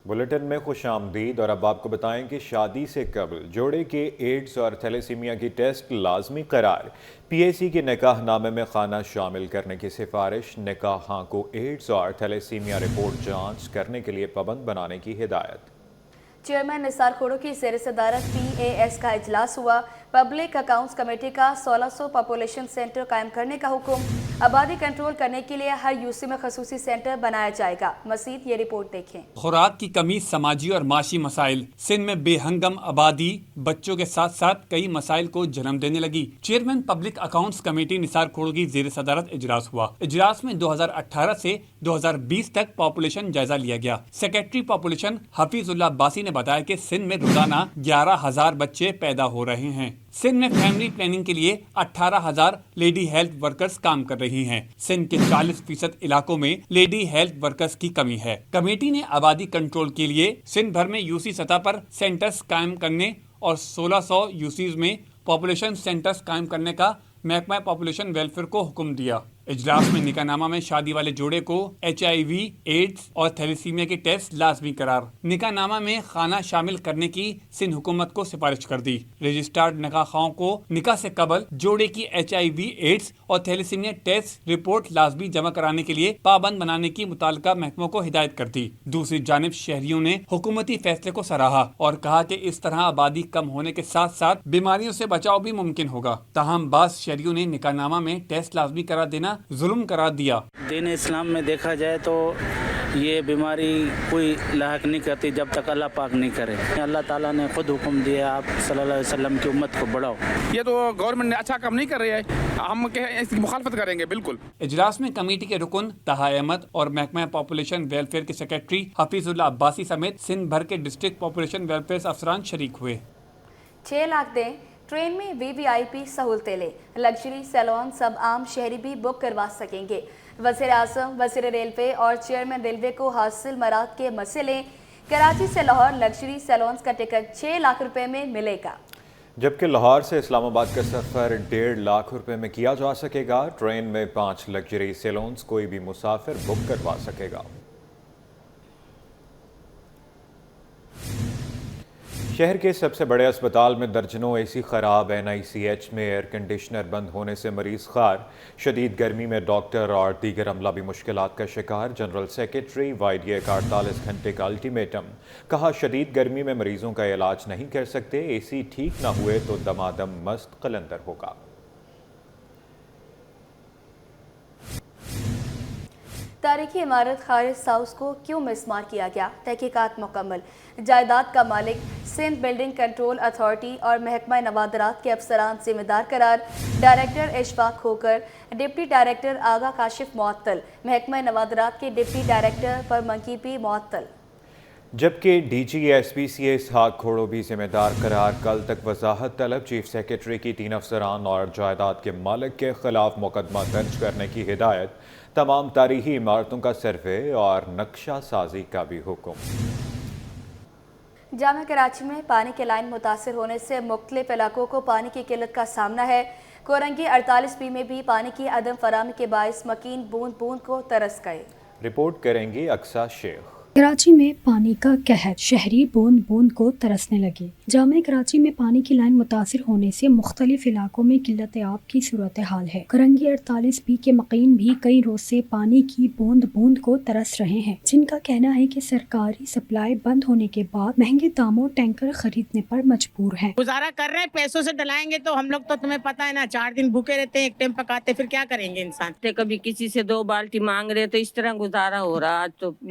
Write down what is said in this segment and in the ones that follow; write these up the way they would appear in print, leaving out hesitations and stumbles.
Bulletin میں خوش آمدید، اور اب آپ کو بتائیں کہ شادی سے قبل جوڑے کے ایڈز اور تھیلیسیمیا کی ٹیسٹ لازمی قرار۔ پی اے سی کے نکاح نامے میں خانہ شامل کرنے کی سفارش۔ نکاح ہاں کو ایڈز اور تھیلیسیمیا رپورٹ جانچ کرنے کے لیے پابند بنانے کی ہدایت۔ چیئرمین نثار کھوڑو کی زیر صدارت پی اے ایس کا اجلاس ہوا۔ پبلک اکاؤنٹس کمیٹی کا 1600 پاپولیشن سینٹر قائم کرنے کا حکم۔ آبادی کنٹرول کرنے کے لیے ہر یو سی میں خصوصی سینٹر بنایا جائے گا۔ مزید یہ رپورٹ دیکھیں۔ خوراک کی کمی، سماجی اور معاشی مسائل۔ سندھ میں بے ہنگم آبادی بچوں کے ساتھ ساتھ کئی مسائل کو جنم دینے لگی۔ چیئرمین پبلک اکاؤنٹس کمیٹی نثار کھوڑو کی زیر صدارت اجلاس ہوا۔ اجلاس میں 2018 سے 2020 تک پاپولیشن جائزہ لیا گیا۔ سیکریٹری پاپولیشن حفیظ اللہ عباسی نے بتایا کہ سندھ میں روزانہ 11,000 بچے پیدا ہو رہے ہیں۔ سندھ میں فیملی پلاننگ کے لیے 18,000 لیڈی ہیلتھ ورکرز کام کر رہی ہیں۔ سندھ کے 40% علاقوں میں لیڈی ہیلتھ ورکرز کی کمی ہے۔ کمیٹی نے آبادی کنٹرول کے لیے سندھ بھر میں یو سی سطح پر سینٹرز قائم کرنے اور 1600 یو سیز میں پاپولیشن سینٹرز قائم کرنے کا محکمہ پاپولیشن ویلفیئر کو حکم دیا۔ اجلاس میں نکاح نامہ میں شادی والے جوڑے کو HIV، ایڈز اور تھیلیسیمیا کے ٹیسٹ لازمی قرار۔ نکاح نامہ میں خانہ شامل کرنے کی سندھ حکومت کو سفارش کر دی۔ رجسٹرڈ نکاح خواہوں کو نکاح سے قبل جوڑے کی HIV، ایڈز اور تھیلیسیمیا ٹیسٹ رپورٹ لازمی جمع کرانے کے لیے پابند بنانے کی متعلقہ محکموں کو ہدایت کر دی۔ دوسری جانب شہریوں نے حکومتی فیصلے کو سراہا اور کہا کہ اس طرح آبادی کم ہونے کے ساتھ ساتھ بیماریوں سے بچاؤ بھی ممکن ہوگا۔ تاہم بعض شہریوں نے نکاح نامہ میں ٹیسٹ لازمی قرار دینا ظلم قرار دیا۔ دین اسلام میں دیکھا جائے تو یہ بیماری کوئی لاحق نہیں کرتی جب تک اللہ پاک نہیں کرے۔ اللہ تعالیٰ نے خود حکم دیا آپ صلی اللہ علیہ وسلم کی امت کو بڑھاؤ۔ یہ تو گورنمنٹ نے اچھا کام نہیں کر رہی ہے، ہم اس کی مخالفت کریں گے بالکل۔ اجلاس میں کمیٹی کے رکن طہا احمد اور محکمہ پاپولیشن ویلفیئر کے سیکریٹری حفیظ اللہ عباسی سمیت سندھ بھر کے ڈسٹرکٹ پاپولیشن ویلفیئر افسران شریک ہوئے۔ 6 لاکھ دیں، ٹرین میں VIP سہولتیں لیں، لگژری سیلون سب عام شہری بھی بک کروا سکیں گے۔ وزیر اعظم، وزیر ریلوے اور چیئرمین ریلوے کو حاصل مراد کے مسئلے۔ کراچی سے لاہور لگژری سیلونز کا ٹکٹ 6 لاکھ روپے میں ملے گا، جبکہ لاہور سے اسلام آباد کا سفر 1.5 لاکھ روپے میں کیا جا سکے گا۔ ٹرین میں 5 لگژری سیلونز کوئی بھی مسافر بک کروا سکے گا۔ شہر کے سب سے بڑے اسپتال میں درجنوں AC خراب، NICH میں ایئر کنڈیشنر بند ہونے سے مریض خوار۔ شدید گرمی میں ڈاکٹر اور دیگر عملہ بھی مشکلات کا شکار۔ جنرل سیکریٹری YDA کا 48 گھنٹے کا الٹیمیٹم۔ کہا شدید گرمی میں مریضوں کا علاج نہیں کر سکتے، AC ٹھیک نہ ہوئے تو دمادم مست قلندر ہوگا۔ تاریخی عمارت خارج ہاؤس کو کیوں مسمار کیا گیا؟ تحقیقات مکمل۔ جائیداد کا مالک سندھ بلڈنگ کنٹرول اتھارٹی اور محکمہ نوادرات کے افسران ذمہ دار قرار۔ Director Ashfaq Khokhar, deputy director Agha Kashif معطل، محکمہ نوادرات کے ڈپٹی ڈائریکٹر پر منقیبی معطل، جبکہ DG SPCA اسحاق کھوڑو بھی ذمہ دار قرار۔ کل تک وضاحت طلب۔ چیف سیکریٹری کی 3 افسران اور جائیداد کے مالک کے خلاف مقدمہ درج کرنے کی ہدایت۔ تمام تاریخی عمارتوں کا سروے اور نقشہ سازی کا بھی حکم۔ جامعہ کراچی میں پانی کی لائن متاثر ہونے سے مختلف علاقوں کو پانی کی قلت کا سامنا ہے۔ کورنگی 48B میں بھی پانی کی عدم فراہمی کے باعث مکین بوند بوند کو ترس گئے۔ رپورٹ کریں گی اقصیٰ شیخ۔ کراچی میں پانی کا قحط، شہری بوند بوند کو ترسنے لگے۔ جامعہ کراچی میں پانی کی لائن متاثر ہونے سے مختلف علاقوں میں قلت آب کی صورتحال ہے۔ کرنگی 48B کے مقیم بھی کئی روز سے پانی کی بوند بوند کو ترس رہے ہیں، جن کا کہنا ہے کہ سرکاری سپلائی بند ہونے کے بعد مہنگے داموں ٹینکر خریدنے پر مجبور ہیں۔ گزارا کر رہے ہیں، پیسوں سے ڈلائیں گے تو ہم لوگ تو تمہیں پتہ ہے نا 4 دن بھوکے رہتے ہیں، ایک ٹائم پکاتے، پھر کیا کریں گے انسان؟ کبھی کسی سے 2 بالٹی مانگ رہے تو اس طرح گزارا ہو رہا۔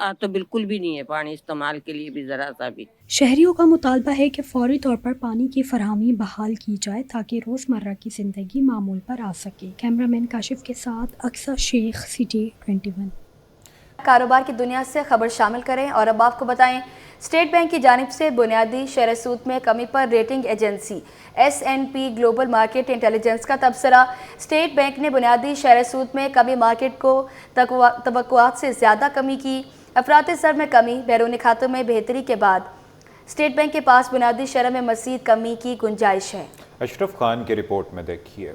آج تو بالکل بھی نہیں ہے پانی استعمال کے لیے بھی ذرا سا بھی۔ شہریوں کا مطالبہ ہے کہ فوری طور پر پانی کی فراہمی بحال کی جائے تاکہ روزمرہ کی زندگی معمول پر آ سکے۔ کیمرامین کاشف کے ساتھ اقصیٰ شیخ، سٹی 21۔ کاروبار کی دنیا سے خبر شامل کریں اور اب آپ کو بتائیں، اسٹیٹ بینک کی جانب سے بنیادی شرح سود میں کمی پر rating agency S&P global market intelligence کا تبصرہ۔ اسٹیٹ بینک نے بنیادی شرح سود میں کمی مارکیٹ کو توقعات سے زیادہ کمی کی۔ افراط زر میں کمی، بیرونی کھاتوں میں بہتری کے بعد اسٹیٹ بینک کے پاس بنیادی شرح میں مزید کمی کی گنجائش ہے۔ اشرف خان کی رپورٹ میں دیکھیے۔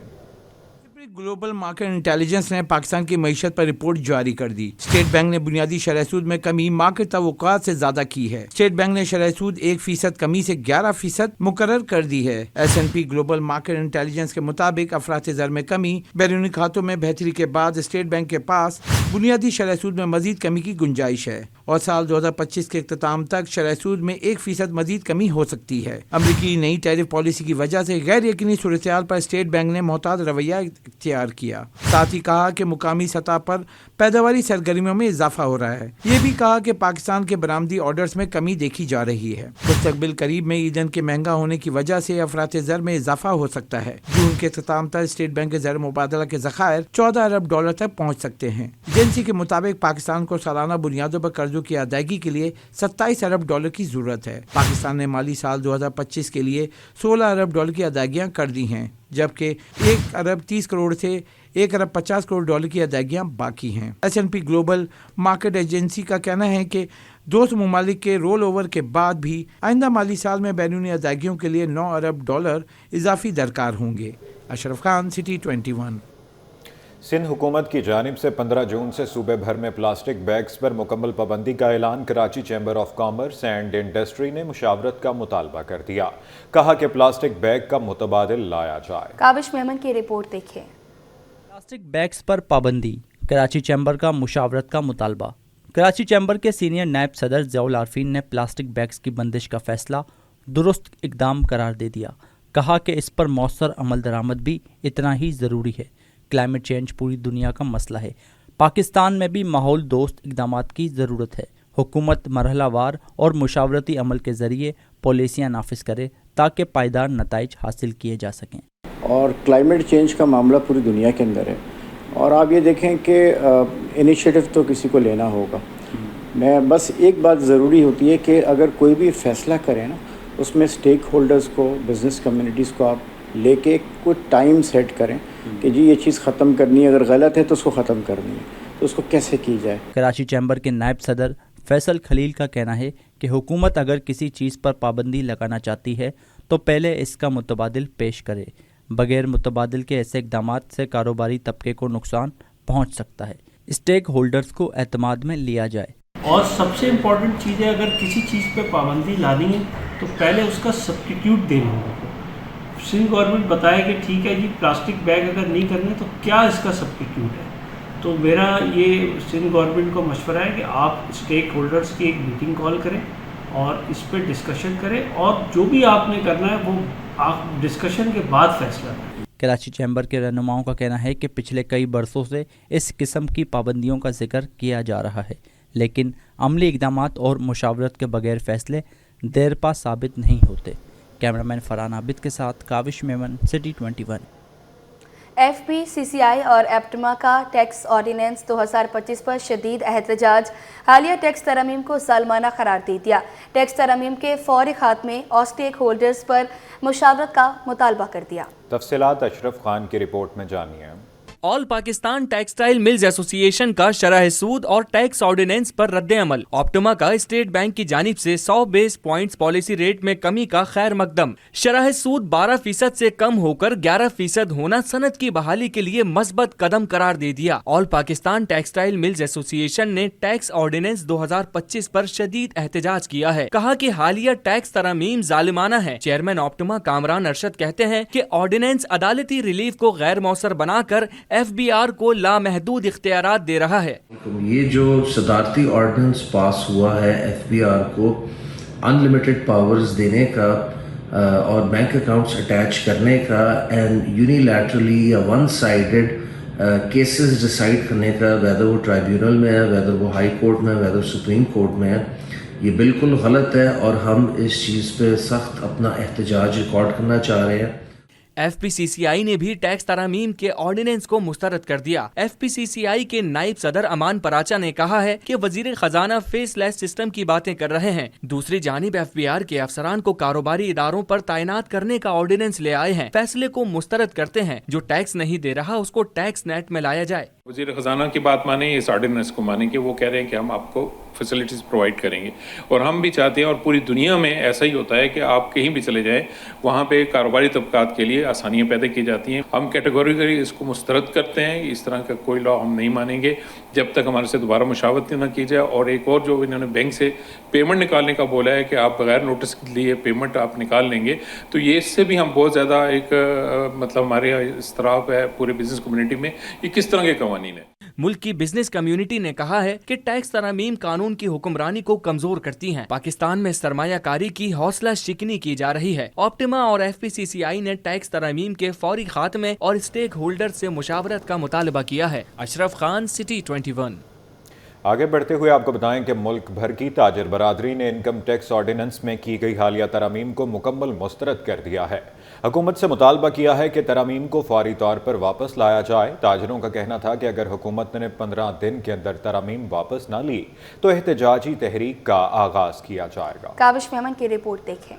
ग्लोबल मार्केट इंटेलिजेंस ने पाकिस्तान की मईशत पर रिपोर्ट जारी कर दी। स्टेट बैंक ने बुनियादी शरह सूद में कमी मार्केट तवक्कुआत से ज्यादा की है। स्टेट बैंक ने शरह सूद 1% कमी से 11% मुकर्रर कर दी है। S&P ग्लोबल मार्केट इंटेलिजेंस के मुताबिक अफरात ज़र में कमी, बैरूनी खातों में बेहतरी के बाद स्टेट बैंक के पास बुनियादी शरह सूद में मजीद कमी की गुंजाइश है और साल 2025 के इख्तिताम तक शरह सूद में 1% मजीद कमी हो सकती है। अमरीकी नई टैरिफ पॉलिसी की वजह से गैर यकीनी सूरत-ए-हाल पर स्टेट बैंक ने मोहतात रवैया इख्तियार किया। साथ ही कहा कि मुकामी सतह पर पैदावारी सरगर्मियों में इजाफा हो रहा है। ये भी कहा कि पाकिस्तान के बरामदी ऑर्डर्स में कमी देखी जा रही है। मुस्तकबिल करीब में ईंधन के महंगा होने की वजह से अफरात ज़र में इजाफा हो सकता है। जून के इख्तिताम तक स्टेट बैंक के ज़र मुबादला के ज़खायर $14 अरब तक पहुँच सकते हैं। एजेंसी के मुताबिक पाकिस्तान को सालाना बुनियादों पर कर्जों की अदायगी के लिए $27 अरब की जरूरत है। पाकिस्तान ने माली साल 2025 के लिए $16 अरब की अदायगियाँ कर दी हैं, जबकि 1 अरब 30 करोड़ से 1 अरब 50 करोड़ की अदायगियाँ बाकी हैं। S&P ग्लोबल मार्केट एजेंसी का कहना है कि दोस्त ममालिक के रोल ओवर के बाद भी आइंदा माली साल में बैरूनी अदायगियों के लिए $9 अरब इजाफी दरकार होंगे। अशरफ खान, सिटी 21। सिंध हुकूमत की जानिब से 15 जून से सूबे भर में प्लास्टिक बैग्स पर मुकम्मल पाबंदी का ऐलान। Karachi chamber of commerce and industry ने मुशावरत का मुतालबा कर दिया। कहा कि प्लास्टिक बैग का मुतबादिल लाया जाए। काबिश मेमन की रिपोर्ट देखिए। प्लास्टिक बैग्स पर पाबंदी, कराची चैम्बर का मुशावरत का मुतालबा। कराची चैम्बर के सीनियर नायब सदर ज़ियाउल आरफीन ने प्लास्टिक बैग्स की बंदिश का फैसला दुरुस्त इकदाम करार दे दिया। कहा कि इस पर मौसर अमल दरामद भी इतना ही ज़रूरी है। क्लाइमेट चेंज पूरी दुनिया का मसला है। पाकिस्तान में भी माहौल दोस्त इक़दामात की ज़रूरत है। हुकूमत मरहलावार और मुशावरती अमल के ज़रिए पॉलिसियाँ नाफिज करे ताकि पायदार नताइज हासिल किए जा सकें। और क्लाइमेट चेंज का मामला पूरी दुनिया के अंदर है और आप ये देखें कि इनिशिएटिव तो किसी को लेना होगा। मैं बस एक बात ज़रूरी होती है कि अगर कोई भी फ़ैसला करें ना, उसमें स्टेक होल्डर्स को, बिज़नेस कम्युनिटीज़ को आप लेके कुछ टाइम सेट करें कि जी ये चीज़ ख़त्म करनी है, अगर गलत है तो उसको ख़त्म करनी है, तो उसको कैसे की जाए। कराची चैम्बर के नायब सदर फैसल खलील का कहना है कि हुकूमत अगर किसी चीज़ पर पाबंदी लगाना चाहती है तो पहले इसका मुतबादिल पेश करे। बगैर मुतबादिल के ऐसे इक़दामात से कारोबारी तबके को नुकसान पहुँच सकता है। स्टेक होल्डर्स को एतमाद में लिया जाए। और सबसे इम्पॉर्टेंट चीज़ है, अगर किसी चीज़ पे पाबंदी लानी है तो पहले उसका सब्स्टिट्यूट देना होगा। सिंध गवर्नमेंट बताए कि ठीक है जी, प्लास्टिक बैग अगर नहीं करने तो क्या इसका सब्स्टिट्यूट है। तो मेरा ये सिंध गवर्नमेंट को मशवरा है कि आप स्टेक होल्डर्स की एक मीटिंग कॉल करें और इस पर डिस्कशन करें और जो भी आपने करना है वो आप डिस्कशन के बाद फैसला करें। कराची चैम्बर के रहनुमाओं का कहना है कि पिछले कई बरसों से इस किस्म की पाबंदियों का जिक्र किया जा रहा है, लेकिन अमली इक़दामात और मुशावरत के बगैर फैसले देरपा साबित नहीं होते। कैमरामैन फरहान आबिद के साथ काविश मेमन, सिटी 21। FPCCI और एप्टमा का टैक्स ऑर्डिनेंस 2025 पर शदीद एहतजाज। हालिया टैक्स तरमीम को सालमाना करार दे दिया। टैक्स तरमीम के फौरी खात्मे और स्टेक होल्डर्स पर मुशावरत का मुतालबा कर दिया। तफसीलात अशरफ खान की रिपोर्ट में जानिए। All Pakistan textile mills association का शरह सूद और टैक्स ऑर्डिनेंस पर रद्द अमल। ऑप्टिमा का स्टेट बैंक की जानिब से 100 बेस पॉइंट्स पॉलिसी रेट में कमी का खैर मकदम। शरह सूद 12% से कम होकर 11% होना सनत की बहाली के लिए मस्बत कदम करार दे दिया। All Pakistan textile mills association ने टैक्स ऑर्डिनेंस 2025 पर शदीद एहतजाज किया है। कहा कि हालिया टैक्स तरमीम जालिमाना है। चेयरमैन ऑप्टिमा कामरान अरशद कहते हैं कि ऑर्डिनेंस अदालती रिलीफ को गैर मौसर बनाकर FBR को लामहदूद इख्तियारात दे रहा है। ये जो सदारती ऑर्डिनेंस पास हुआ है FBR को अनलिमिटेड पावर्स देने का और बैंक अकाउंट्स अटैच करने का एंड यूनिलैटरली या वन साइडेड केसेस डिसाइड करने का, वेदर वो ट्राइब्यूनल में है, वेदर वो हाई कोर्ट में है, वेदर सुप्रीम कोर्ट में है, ये बिल्कुल गलत है और हम इस चीज़ पे सख्त अपना एहतजाज रिकॉर्ड करना चाह रहे हैं। FPCCI ने भी टैक्स तरामीम के ऑर्डिनेंस को मुस्तरद कर दिया। FPCCI के नायब सदर अमान पराचा ने कहा है कि वजीर खजाना फेसलेस सिस्टम की बातें कर रहे हैं। दूसरी जानिब FBR के अफसरान को कारोबारी इदारों पर तैनात करने का ऑर्डिनेंस ले आए हैं। फैसले को मुस्तरद करते हैं। जो टैक्स नहीं दे रहा उसको टैक्स नेट में लाया जाए। वज़ीर ख़जाना की बात माने, इस ऑर्डिनेंस को माने कि वो कह रहे हैं कि हम आपको फैसिलिटीज़ प्रोवाइड करेंगे, और हम भी चाहते हैं और पूरी दुनिया में ऐसा ही होता है कि आप कहीं भी चले जाएं वहाँ पे कारोबारी तबकात के लिए आसानियाँ पैदा की जाती हैं। हम कैटेगोरिकली इसको मुस्तरद करते हैं, इस तरह का कोई लॉ हम नहीं मानेंगे जब तक हमारे से दोबारा मुशावरत न की जाए। और एक और जो इन्होंने बैंक से पेमेंट निकालने का बोला है कि आप बगैर नोटिस लिए पेमेंट आप निकाल लेंगे, तो ये इससे भी हम बहुत ज़्यादा एक मतलब हमारे इस्तराब है पूरे बिजनेस कम्युनिटी में, ये किस तरह के कवानीन है। मुल्क की बिजनेस कम्युनिटी ने कहा है कि टैक्स तरामीम कानून की हुक्मरानी को कमजोर करती हैं। पाकिस्तान में सरमायाकारी की हौसला शिकनी की जा रही है। ऑप्टिमा और FPCCI ने टैक्स तरामीम के फौरी खात्मे और स्टेक होल्डर से मुशावरत का मुतालबा किया है। अशरफ खान, सिटी 21। आगे बढ़ते हुए आपको बताएं कि मुल्क भर की ताजिर बरादरी ने इनकम टैक्स ऑर्डिनेंस में की गई हालिया तरामीम को मुकम्मल मुस्तरद कर दिया है। हुकूमत से मुतालबा किया है कि तरामीम को फौरी तौर पर वापस लाया जाए। ताजिरों का कहना था कि अगर हुकूमत ने 15 दिन के अंदर तरामीम वापस ना ली तो एहतजाजी तहरीक का आगाज किया जाएगा। काबिश मेमन की रिपोर्ट देखें।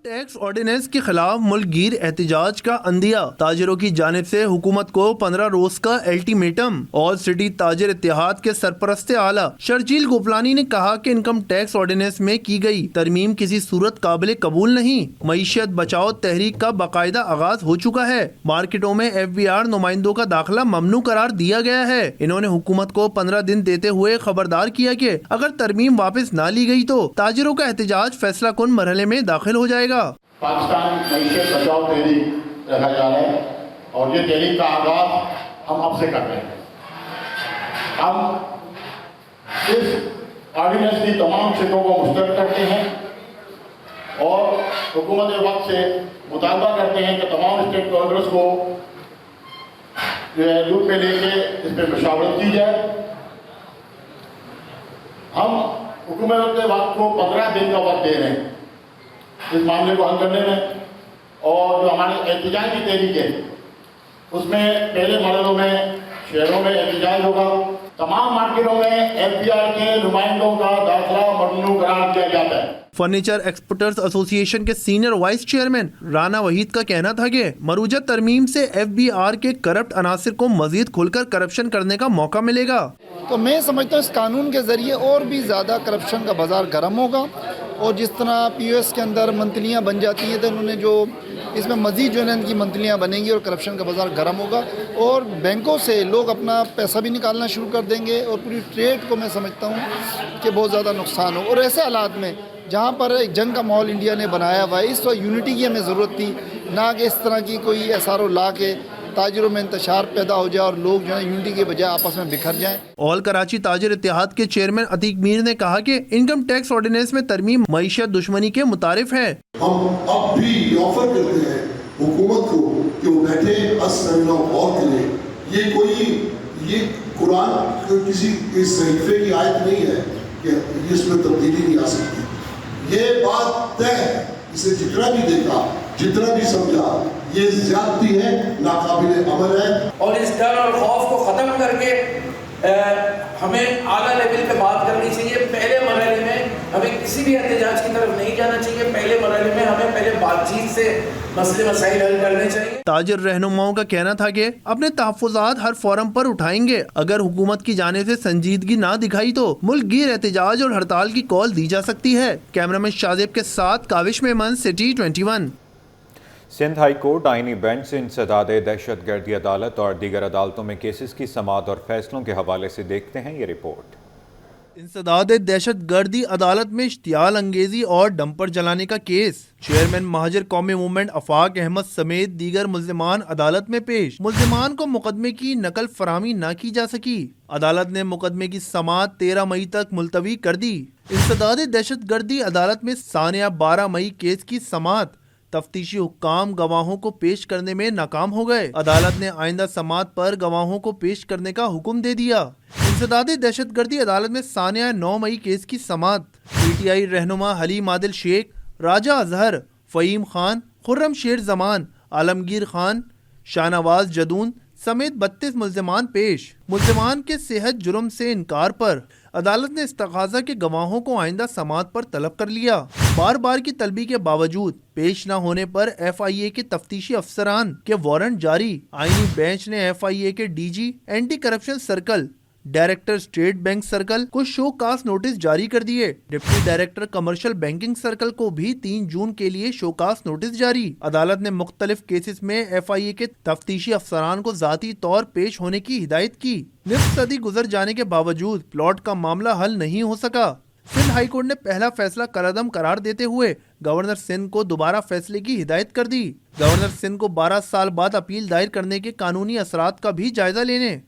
टैक्स ऑर्डिनेंस के खिलाफ मुल्कगीर एहतजाज का अंदिया। ताजिरों की जानिब से हुकूमत को 15 रोज का अल्टीमेटम। और सिटी ताजिर इत्तेहाद के सरपरस्त आला शर्जील गोपलानी ने कहा कि इनकम टैक्स ऑर्डिनेंस में की गई तरमीम किसी सूरत काबिल कबूल नहीं। मईशत बचाओ तहरीक का बाकायदा आगाज हो चुका है। मार्केटों में FBR नुमाइंदों का दाखिला ममनू करार दिया गया है। इन्होंने हुकूमत को 15 दिन देते हुए खबरदार किया कि अगर तरमीम वापस न ली गई तो ताजिरों का एहतजाज फैसला कुन मरहले में दाखिल हो जाएगा। पाकिस्तान मईशत बचाओ तहरीक रखा जा रहा है और ये तहरीक का आगाज हम अब से कर रहे हैं। हम इस ऑर्डिनेंस की तमाम सिटों को मुस्तरद करते हैं और हुकूमत वक्त से मुतालबा करते हैं कि तमाम स्टेक होल्डर्स को लूप में लेके इस पर मुशावरत की जाए। हम हुकूमत वक्त को 15 दिन का वक्त दे रहे हैं इस मामले को हल करने में, और जो हमारे एहतजाज की तहरीक है उसमें पहले मरहलों में शहरों में एहतजाज होगा। तमाम मार्केटों में FBR के नुमाइंदों का दाखिला ममनू करार दिया जाता है। फर्नीचर एक्सपोर्टर्स एसोसिएशन के senior vice chairman Rana Waheed का कहना था कि मरूजा तरमीम से FBR के करप्ट अनासिर को मजीद खुलकर करप्शन करने का मौका मिलेगा। तो मैं समझता हूँ इस कानून के जरिए और भी ज़्यादा करप्शन का बाजार गर्म होगा, और जिस तरह POS के अंदर मंथलियाँ बन जाती हैं तो उन्होंने जो इसमें मज़ीद जो है इनकी मंथलियाँ बनेंगी और करप्शन का बाजार गर्म होगा, और बैंकों से लोग अपना पैसा भी निकालना शुरू कर देंगे, और पूरी ट्रेड को मैं समझता हूँ कि बहुत ज़्यादा नुकसान हो। और ऐसे हालात में जहाँ पर एक जंग का माहौल इंडिया ने बनाया हुआ है, इस वक्त यूनिटी की हमें ज़रूरत थी, ना कि इस तरह की कोई SRO ला के ताजिरों में इंतशार पैदा हो जाए और लोग जो है यूनिटी के बजाय आपस में बिखर जाएं। ऑल कराची ताजिर इत्तेहाद के चेयरमैन अतीक मीर ने कहा कि इनकम टैक्स ऑर्डिनेंस में तरमीम मईशत दुश्मनी के मुतारिफ है। हम अब भी ऑफर करते हैं हुकूमत को कि वो बैठे गौर करें। ये कुरान किसी इस सहीफे की आयत नहीं है कि इसमें तब्दीली नहीं आ सकती। ये बात तय है, इसे जितना भी देखा, जितना भी समझा, ये ज्यादती है, नाकाबिल अमल है। और इस डर और खौफ को ख़त्म करके हमें आला लेवल पे बात करनी चाहिए। पहले मरहले में हमें किसी भी एहतजाज की तरफ नहीं जाना चाहिए। पहले मरहले में हमें पहले बातचीत से मसले मसाइल हल करने चाहिए। ताजिर रहनुमाओं का कहना था कि अपने तहफ़्फ़ुज़ात हर फोरम पर उठाएंगे। अगर हुकूमत की जाने से संजीदगी ना दिखाई तो मुल्क गिर एहतजाज और हड़ताल की कॉल दी जा सकती है। कैमरामैन शाजिब के साथ Kavish Memon, city 21। Sindh high court आईनी बेंच से इंसदाद दहशतगर्दी अदालत और दीगर अदालतों में केसेस की समाअत और फैसलों के हवाले से देखते हैं ये रिपोर्ट। इंसदाद दहशतगर्दी अदालत में इश्तियाल अंगेजी और डंपर जलाने का केस। चेयरमैन महाजर कौमी मूवमेंट अफाक अहमद समेत दीगर मुल्जिमान अदालत में पेश। मुल्जिमान को मुकदमे की नकल फराहमी न की जा सकी। अदालत ने मुकदमे की समाअत 13 मई तक मुलतवी कर दी। इंसदाद दहशतगर्दी अदालत में सानिया 12 मई केस की समाअत। तफ्तीशी हुक्काम गवाहों को पेश करने में नाकाम हो गए। अदालत ने आइंदा समाअत पर गवाहों को पेश करने का हुक्म दे दिया। इंसदाद दहशतगर्दी अदालत में सानिया 9 मई केस की समाअत। PTI रहनुमा हलीम आदिल शेख, राजा अजहर, फ़हीम खान, खुर्रम शेर जमान, आलमगीर खान, शाहनवाज जदून, समेत 32 मुल्जिमान पेश। मुल्जिमान के सेहत जुर्म से इनकार पर अदालत ने इस्तग़ाज़ा के गवाहों को आइंदा समाअत पर तलब कर लिया। बार बार की तलबी के बावजूद पेश न होने पर FIA के तफ्तीशी अफसरान के वारंट जारी। आईनी बेंच ने FIA के DG anti corruption circle, director state bank circle को शो कास्ट नोटिस जारी कर दिए। Deputy director commercial banking circle को भी 3 जून के लिए शो कास्ट नोटिस जारी। अदालत ने मुख्तलिफ केसेस में FIA के तफ्तीशी अफसरान को ज़ाती तौर पेश होने की हिदायत की। निफ्स सदी गुजर जाने के बावजूद प्लॉट का मामला हल नहीं हो सका। सिंध हाई कोर्ट ने पहला फैसला कलअदम करार देते हुए गवर्नर सिंध को दोबारा फैसले की हिदायत कर दी। गवर्नर सिंध को 12 साल बाद अपील दायर करने के कानूनी असरात का भी जायजा लेने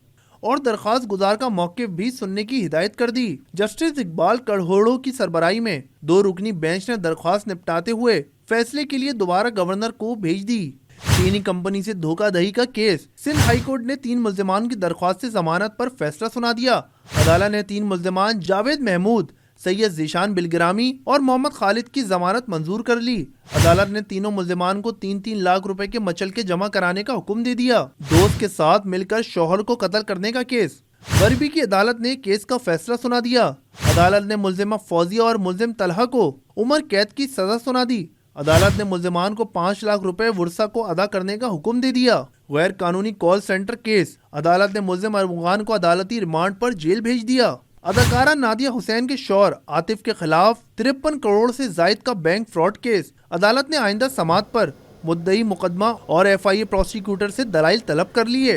और दरख्वास्त गुजार का मौक़िफ़ भी सुनने की हिदायत कर दी। जस्टिस इकबाल कड़होड़ो की सरबराही में 2 रुकनी बेंच ने दरख्वास्त निपटाते हुए फैसले के लिए दोबारा गवर्नर को भेज दी। चीनी कंपनी से धोखाधड़ी का केस। सिंध हाई कोर्ट ने 3 मुल्जिमान की दरख्वास्त से जमानत पर फैसला सुना दिया। अदालत ने 3 मुल्जिमान जावेद महमूद, सैयद ज़ीशान बिलग्रामी और मोहम्मद खालिद की जमानत मंजूर कर ली। अदालत ने तीनों मुल्जिमान को 3-3 लाख रुपए के मचलके जमा कराने का हुक्म दे दिया। दोस्त के साथ मिलकर शौहर को कत्ल करने का केस। गरबी की अदालत ने केस का फैसला सुना दिया। अदालत ने मुल्जिमा फौजिया और मुल्जिम तलहा को उम्र कैद की सजा सुना दी। अदालत ने मुल्जिमान को 5 लाख रुपए वर्सा को अदा करने का हुक्म दे दिया। गैर कानूनी कॉल सेंटर केस। अदालत ने मुल्जिम अरमुगान को अदालती रिमांड पर जेल भेज दिया। अदाकारा नादिया हुसैन के शौहर आतिफ के खिलाफ 53 करोड़ से जायद का बैंक फ्रॉड केस। अदालत ने आइंदा समाअत पर मुद्दई मुकदमा और FIA प्रोसिक्यूटर से दलाइल तलब कर लिए।